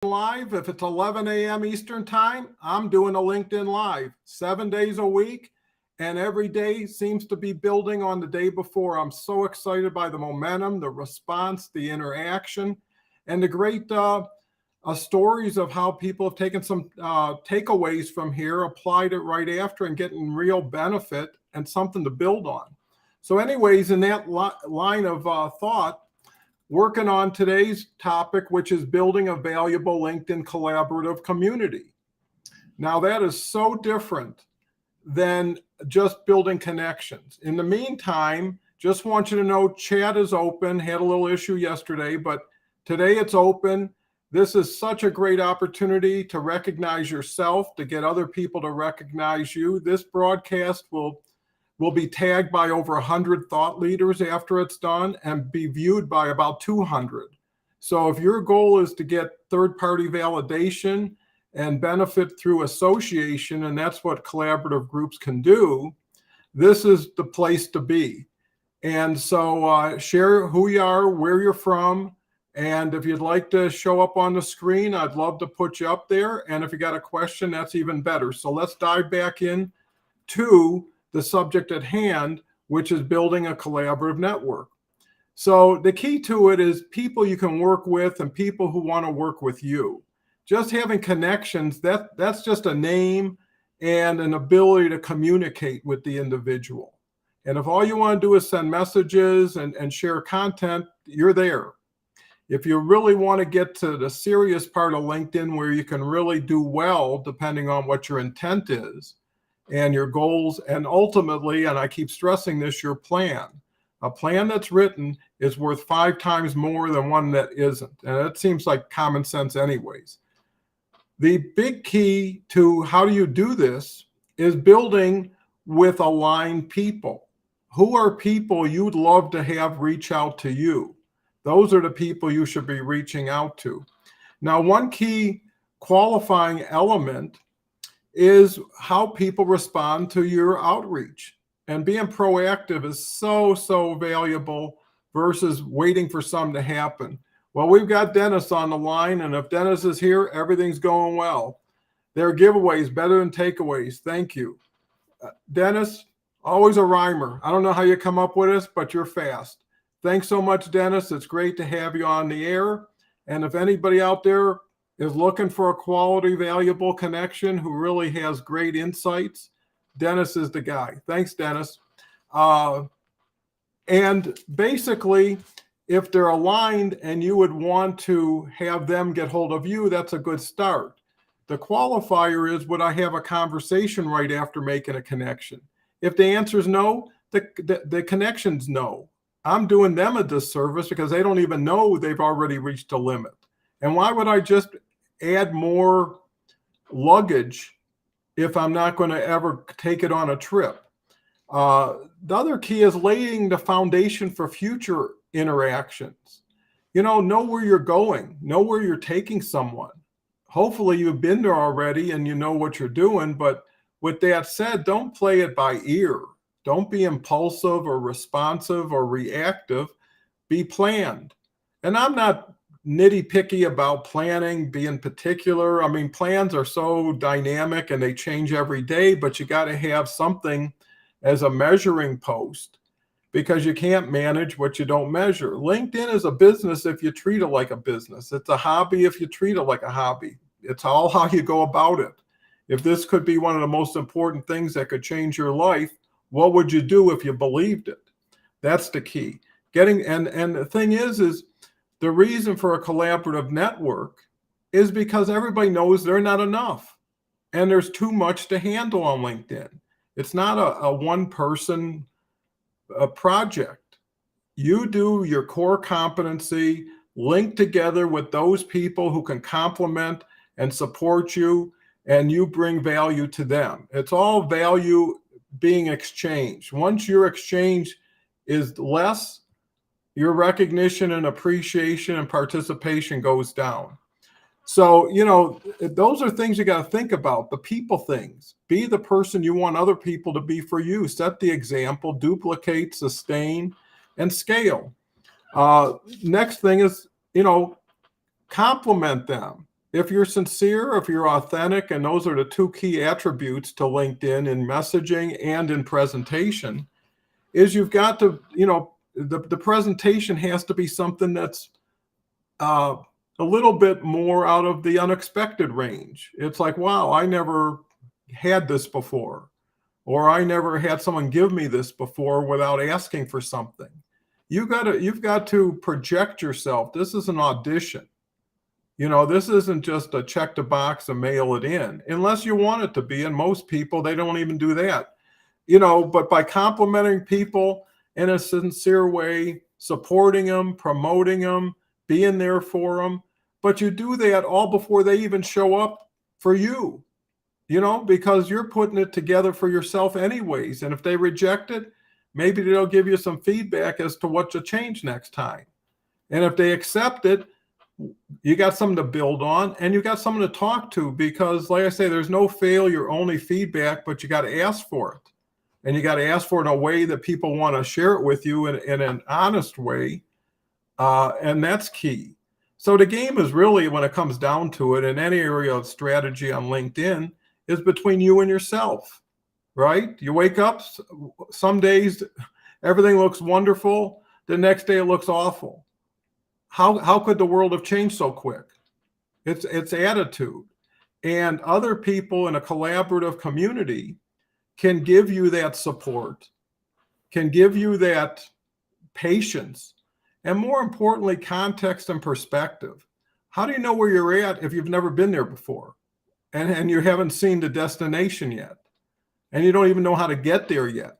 Live. If it's 11 a.m. Eastern time, I'm doing a LinkedIn Live 7 days a week, and every day seems to be building on the day before. I'm so excited by the momentum, the response, the interaction, and the great stories of how people have taken some takeaways from here, applied it right after, and getting real benefit and something to build on. So anyways, in that line of thought, working on today's topic, which is building a valuable LinkedIn collaborative community. Now, that is so different than just building connections. In the meantime, just want you to know chat is open. Had a little issue yesterday, but today it's open. This is such a great opportunity to recognize yourself, to get other people to recognize you. This broadcast will be tagged by over 100 thought leaders after it's done and be viewed by about 200. So if your goal is to get third-party validation and benefit through association, and that's what collaborative groups can do, this is the place to be. And so share who you are, where you're from, and if you'd like to show up on the screen, I'd love to put you up there. And if you got a question, that's even better. So let's dive back in to the subject at hand, which is building a collaborative network. So the key to it is people you can work with and people who want to work with you. Just having connections, that's just a name and an ability to communicate with the individual. And if all you want to do is send messages and share content, you're there. If you really want to get to the serious part of LinkedIn where you can really do well, depending on what your intent is, and your goals, and ultimately, and I keep stressing this, your plan. A plan that's written is worth 5 times more than one that isn't. And it seems like common sense anyways. The big key to how do you do this is building with aligned people. Who are people you'd love to have reach out to you? Those are the people you should be reaching out to. Now, one key qualifying element is how people respond to your outreach. And being proactive is so valuable versus waiting for something to happen. Well, we've got Dennis on the line, and if Dennis is here, everything's going well. There are giveaways better than takeaways. Thank you. Dennis, always a rhymer. I don't know how you come up with this, but you're fast. Thanks so much, Dennis. It's great to have you on the air. And if anybody out there is looking for a quality, valuable connection who really has great insights, Dennis is the guy. Thanks, Dennis. And basically, if they're aligned and you would want to have them get hold of you, that's a good start. The qualifier is, would I have a conversation right after making a connection? If the answer is no, the connection's no. I'm doing them a disservice because they don't even know they've already reached a limit. And why would I just add more luggage if I'm not going to ever take it on a trip? The other key is laying the foundation for future interactions. Know where you're going, know where you're taking someone. Hopefully you've been there already and you know what you're doing. But with that said, don't play it by ear. Don't be impulsive or responsive or reactive. Be planned. And I'm not nitty-picky about planning, being particular. I mean, plans are so dynamic and they change every day, but you got to have something as a measuring post because you can't manage what you don't measure. LinkedIn is a business if you treat it like a business. It's a hobby if you treat it like a hobby. It's all how you go about it. If this could be one of the most important things that could change your life, what would you do if you believed it? That's the key. And the thing is the reason for a collaborative network is because everybody knows they're not enough. And there's too much to handle on LinkedIn. It's not a one-person project. You do your core competency, link together with those people who can complement and support you, and you bring value to them. It's all value being exchanged. Once your exchange is less, your recognition and appreciation and participation goes down. So, those are things you got to think about, the people things. Be the person you want other people to be for you. Set the example, duplicate, sustain, and scale. Next thing is, compliment them. if you're sincere, if you're authentic, and those are the two key attributes to LinkedIn in messaging and in presentation, is you've got to, the presentation has to be something that's a little bit more out of the unexpected range. It's like, wow, I never had this before, or I never had someone give me this before without asking for something. You've got to project yourself. This is an audition. This isn't just a check the box and mail it in, unless you want it to be. And most people, they don't even do that. But by complimenting people in a sincere way, supporting them, promoting them, being there for them, but you do that all before they even show up for you, because you're putting it together for yourself anyways. And if they reject it, maybe they'll give you some feedback as to what to change next time. And if they accept it, you got something to build on, and you got someone to talk to, because like I say, there's no failure, only feedback, but you got to ask for it. And you got to ask for it in a way that people want to share it with you in an honest way. And that's key. So the game is really, when it comes down to it, in any area of strategy on LinkedIn, is between you and yourself, right? You wake up, some days everything looks wonderful. The next day it looks awful. How could the world have changed so quick? It's attitude. And other people in a collaborative community can give you that support, can give you that patience, and more importantly, context and perspective. How do you know where you're at if you've never been there before, and you haven't seen the destination yet, and you don't even know how to get there yet?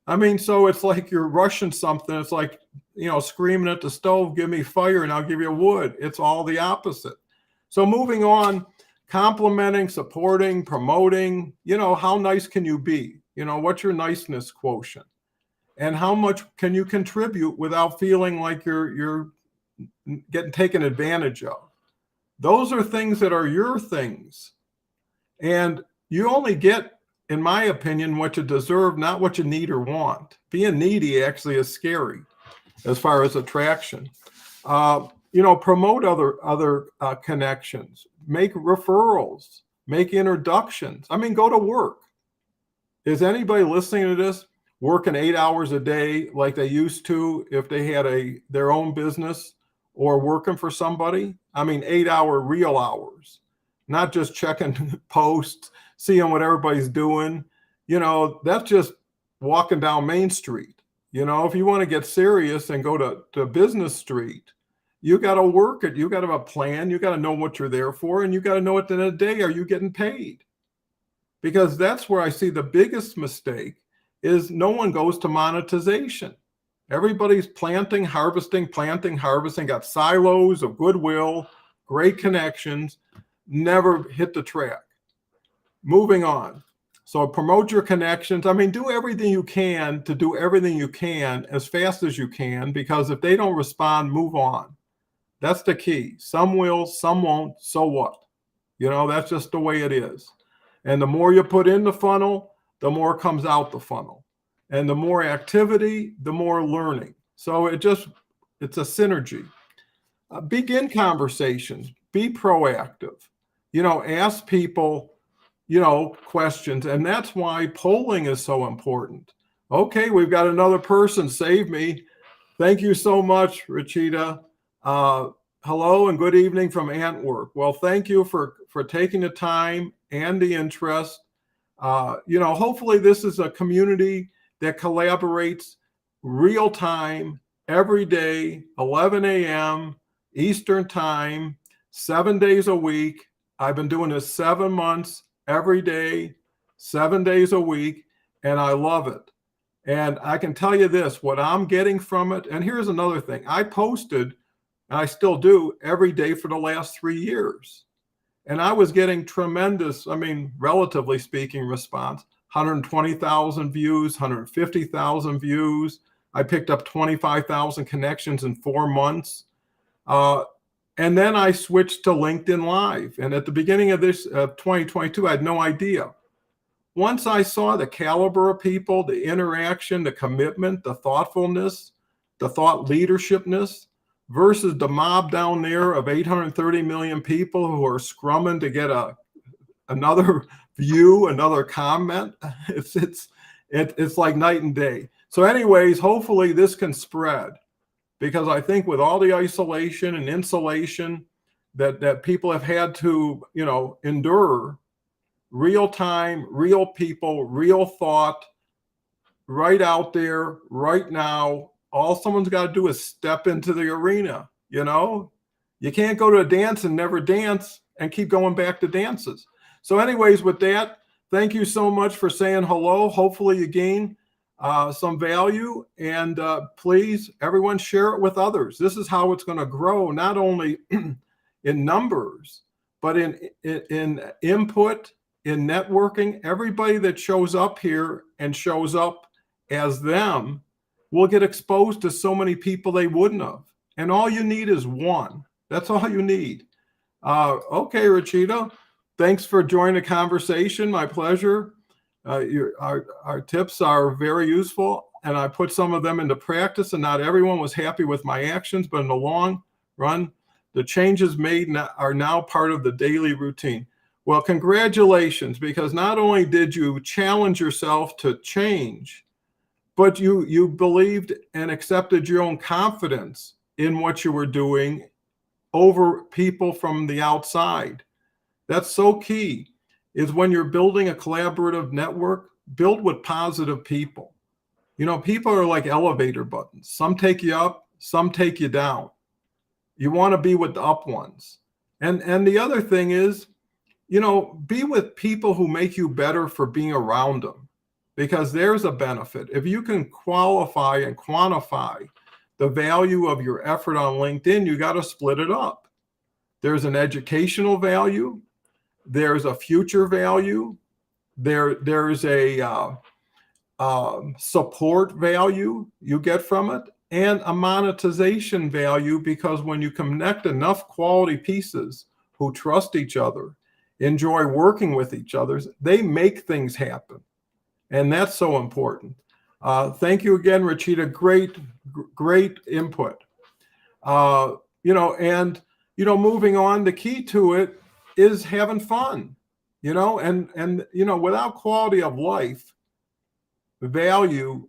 I mean, so it's like you're rushing something. It's like, screaming at the stove, give me fire and I'll give you wood. It's all the opposite. So moving on, complimenting, supporting, promoting, how nice can you be? What's your niceness quotient? And how much can you contribute without feeling like you're getting taken advantage of? Those are things that are your things. And you only get, in my opinion, what you deserve, not what you need or want. Being needy actually is scary as far as attraction. Promote other connections, make referrals, make introductions. I mean, go to work. Is anybody listening to this working 8 hours a day like they used to if they had their own business, or working for somebody? I mean, 8-hour real hours, not just checking posts, seeing what everybody's doing. That's just walking down Main Street. If you want to get serious and go to Business Street, you got to work it. You got to have a plan. You got to know what you're there for. And you got to know at the end of the day, are you getting paid? Because that's where I see the biggest mistake is no one goes to monetization. Everybody's planting, harvesting, got silos of goodwill, great connections, never hit the track. Moving on. So promote your connections. I mean, do everything you can to do everything you can as fast as you can, because if they don't respond, move on. That's the key. Some will, some won't. So what? That's just the way it is. And the more you put in the funnel, the more comes out the funnel. And the more activity, the more learning. So it's a synergy. Begin conversations. Be proactive. Ask people questions. And that's why polling is so important. Okay, we've got another person. Save me. Thank you so much, Rachita. Hello and good evening from Antwerp. Well, thank you for taking the time and the interest. Hopefully this is a community that collaborates real time, every day, 11 a.m. Eastern time, 7 days a week. I've been doing this 7 months, every day, 7 days a week, and I love it. And I can tell you this, what I'm getting from it, and here's another thing. I posted, and I still do, every day for the last 3 years. And I was getting tremendous, relatively speaking, response. 120,000 views, 150,000 views. I picked up 25,000 connections in 4 months. And then I switched to LinkedIn Live. And at the beginning of 2022, I had no idea. Once I saw the caliber of people, the interaction, the commitment, the thoughtfulness, the thought leadershipness, versus the mob down there of 830 million people who are scrumming to get another view, another comment. It's like night and day. So anyways, hopefully this can spread, because I think with all the isolation and insulation that people have had to, endure, real time, real people, real thought, right out there, right now, all someone's got to do is step into the arena. You can't go to a dance and never dance and keep going back to dances. So anyways, with that, thank you so much for saying hello. Hopefully you gain some value, and please, everyone, share it with others. This is how it's going to grow, not only in numbers, but in input, in networking. Everybody that shows up here and shows up as them will get exposed to so many people they wouldn't have. And all you need is one. That's all you need. Okay, Rachita, thanks for joining the conversation. My pleasure. Our tips are very useful, and I put some of them into practice, and not everyone was happy with my actions, but in the long run, the changes made are now part of the daily routine. Well, congratulations, because not only did you challenge yourself to change, but you believed and accepted your own confidence in what you were doing over people from the outside. That's so key, is when you're building a collaborative network, build with positive people. People are like elevator buttons. Some take you up, some take you down. You want to be with the up ones. And the other thing is, be with people who make you better for being around them, because there's a benefit. If you can qualify and quantify the value of your effort on LinkedIn, you got to split it up. There's an educational value. There's a future value. There's a support value you get from it, and a monetization value, because when you connect enough quality pieces who trust each other, enjoy working with each other, they make things happen. And that's so important. Thank you again, Rachita. Great input. Moving on, the key to it is having fun, and without quality of life, value,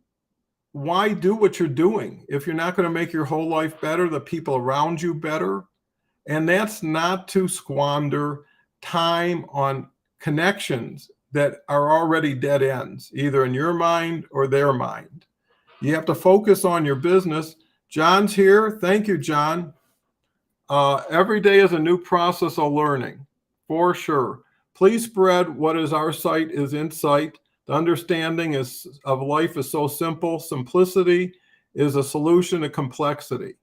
why do what you're doing if you're not going to make your whole life better, the people around you better? And that's not to squander time on connections that are already dead ends, either in your mind or their mind. You have to focus on your business. John's here. Thank you, John. Every day is a new process of learning, for sure. Please spread what is our sight is insight. The understanding of life is so simple. Simplicity is a solution to complexity.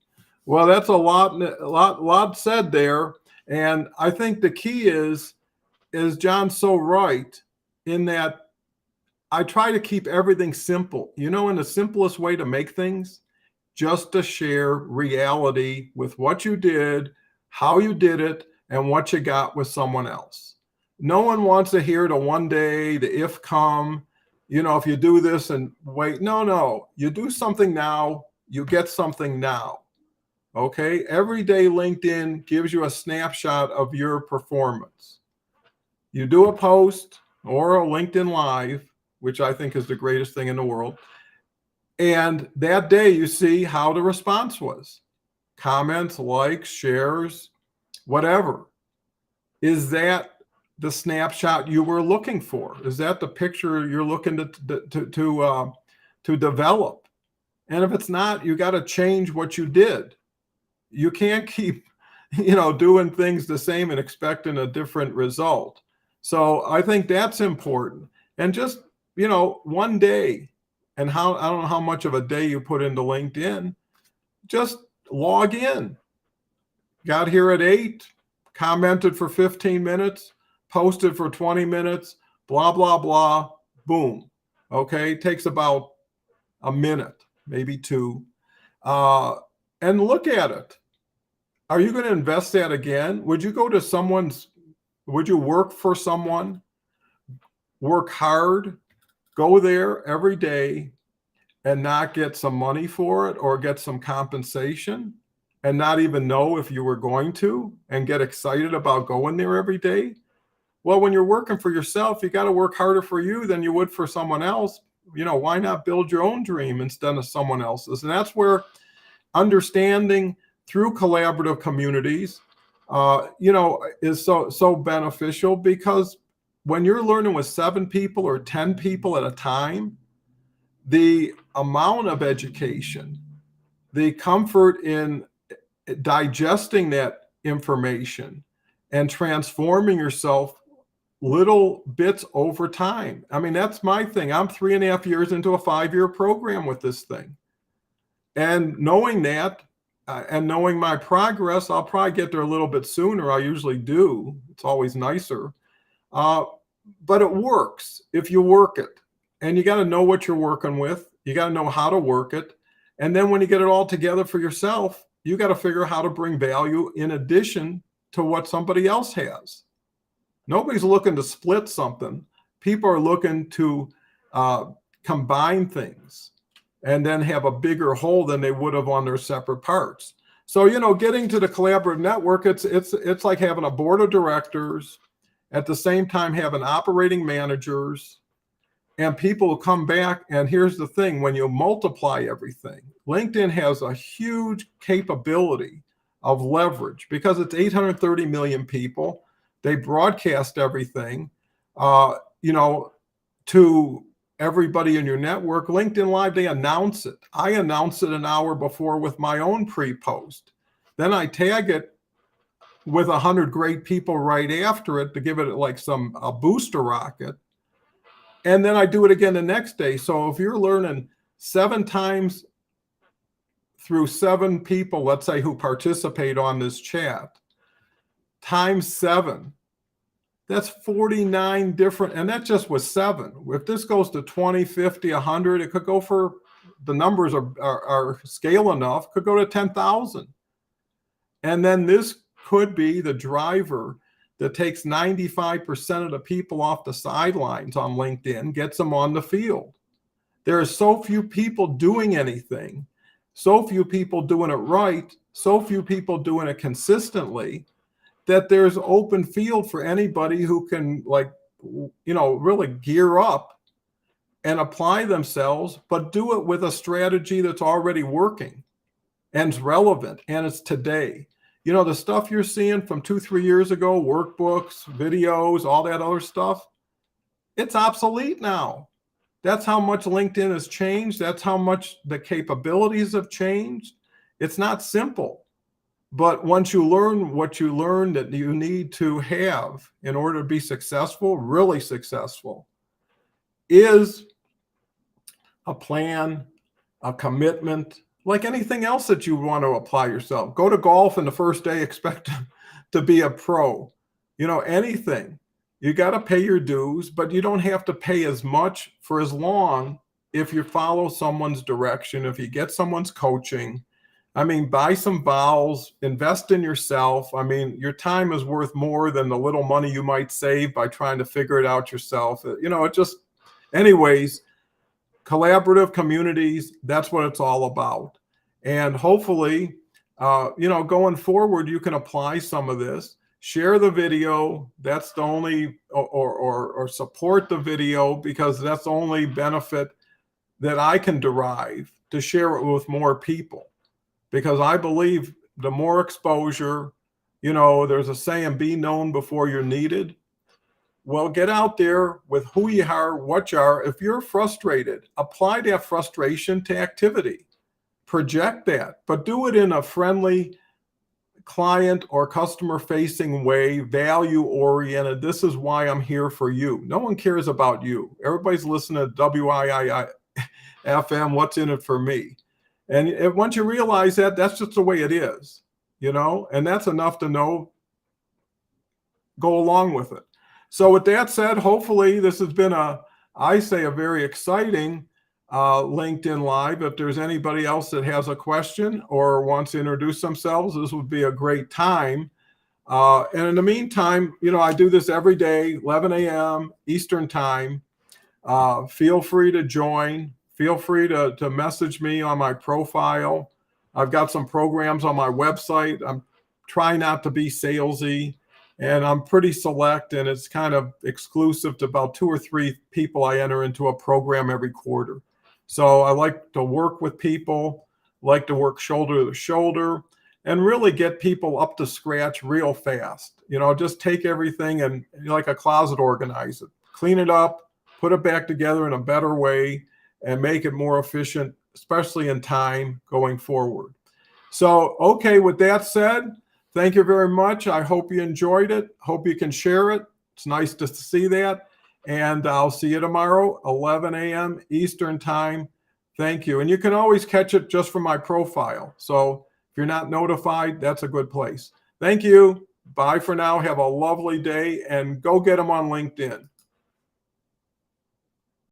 Well, that's a lot said there. And I think the key is John's so right in that I try to keep everything simple, in the simplest way to make things, just to share reality with what you did, how you did it, and what you got with someone else. No one wants to hear the one day, the if come, if you do this and wait. No, you do something now, you get something now. Okay, every day LinkedIn gives you a snapshot of your performance. You do a post or a LinkedIn Live, which I think is the greatest thing in the world. And that day you see how the response was. Comments, likes, shares, whatever. Is that the snapshot you were looking for? Is that the picture you're looking to develop? And if it's not, you got to change what you did. You can't keep, doing things the same and expecting a different result. So I think that's important. And just, one day, and I don't know how much of a day you put into LinkedIn, just log in. Got here at 8, commented for 15 minutes, posted for 20 minutes, blah, blah, blah, boom. Okay, takes about a minute, maybe 2. And look at it. Are you going to invest that again? Would you go to would you work for someone, work hard, go there every day and not get some money for it or get some compensation and not even know if you were going to and get excited about going there every day? Well, when you're working for yourself, you got to work harder for you than you would for someone else. Why not build your own dream instead of someone else's? And that's where understanding through collaborative communities, is so beneficial, because when you're learning with 7 people or 10 people at a time, the amount of education, the comfort in digesting that information and transforming yourself little bits over time. I mean, that's my thing. I'm 3.5 years into a 5-year program with this thing. And knowing that, and knowing my progress, I'll probably get there a little bit sooner. I usually do. It's always nicer. But it works if you work it. And you got to know what you're working with. You got to know how to work it. And then when you get it all together for yourself, you got to figure out how to bring value in addition to what somebody else has. Nobody's looking to split something. People are looking to combine things and then have a bigger whole than they would have on their separate parts. So, getting to the collaborative network, it's like having a board of directors, at the same time having operating managers, and people will come back. And here's the thing, when you multiply everything, LinkedIn has a huge capability of leverage because it's 830 million people. They broadcast everything, to everybody in your network. LinkedIn Live, they announce it. I announce it an hour before with my own pre-post. Then I tag it with 100 great people right after it to give it like a booster rocket. And then I do it again the next day. So if you're learning 7 times through 7 people, let's say, who participate on this chat, times 7, that's 49 different, and that just was 7. If this goes to 20, 50, 100, it could go for, the numbers are scale enough, could go to 10,000. And then this could be the driver that takes 95% of the people off the sidelines on LinkedIn, gets them on the field. There are so few people doing anything, so few people doing it right, so few people doing it consistently, that there's open field for anybody who can really gear up and apply themselves, but do it with a strategy that's already working and it's relevant and it's today. The stuff you're seeing from 2-3 years ago, workbooks, videos, all that other stuff, it's obsolete now. That's how much LinkedIn has changed. That's how much the capabilities have changed. It's not simple. But once you learn what you learn that you need to have in order to be successful, really successful, is a plan, a commitment, like anything else that you want to apply yourself. Go to golf and the first day expect to be a pro. Anything. You got to pay your dues, but you don't have to pay as much for as long if you follow someone's direction, if you get someone's coaching. Buy some vowels, invest in yourself. Your time is worth more than the little money you might save by trying to figure it out yourself. Anyways, collaborative communities, that's what it's all about. And hopefully, going forward, you can apply some of this. Share the video. That's the only, or support the video, because that's the only benefit that I can derive, to share it with more people. Because I believe the more exposure, there's a saying, be known before you're needed. Well, get out there with who you are, what you are. If you're frustrated, apply that frustration to activity. Project that, but do it in a friendly, client or customer-facing way, value-oriented. This is why I'm here for you. No one cares about you. Everybody's listening to WIIFM, what's in it for me? And once you realize that, that's just the way it is, and that's enough to know, go along with it. So with that said, hopefully this has been a very exciting LinkedIn Live. If there's anybody else that has a question or wants to introduce themselves, this would be a great time. And in the meantime, I do this every day, 11 a.m. Eastern time. Feel free to join. Feel free to message me on my profile. I've got some programs on my website. I'm trying not to be salesy, and I'm pretty select, and it's kind of exclusive to about 2 or 3 people I enter into a program every quarter. So I like to work with people, like to work shoulder to shoulder, and really get people up to scratch real fast. Just take everything and, like a closet organizer, clean it up, put it back together in a better way, and make it more efficient, especially in time going forward. So, okay, with that said, thank you very much. I hope you enjoyed it. Hope you can share it. It's nice to see that. And I'll see you tomorrow, 11 a.m. Eastern Time. Thank you. And you can always catch it just from my profile. So if you're not notified, that's a good place. Thank you. Bye for now. Have a lovely day, and go get them on LinkedIn.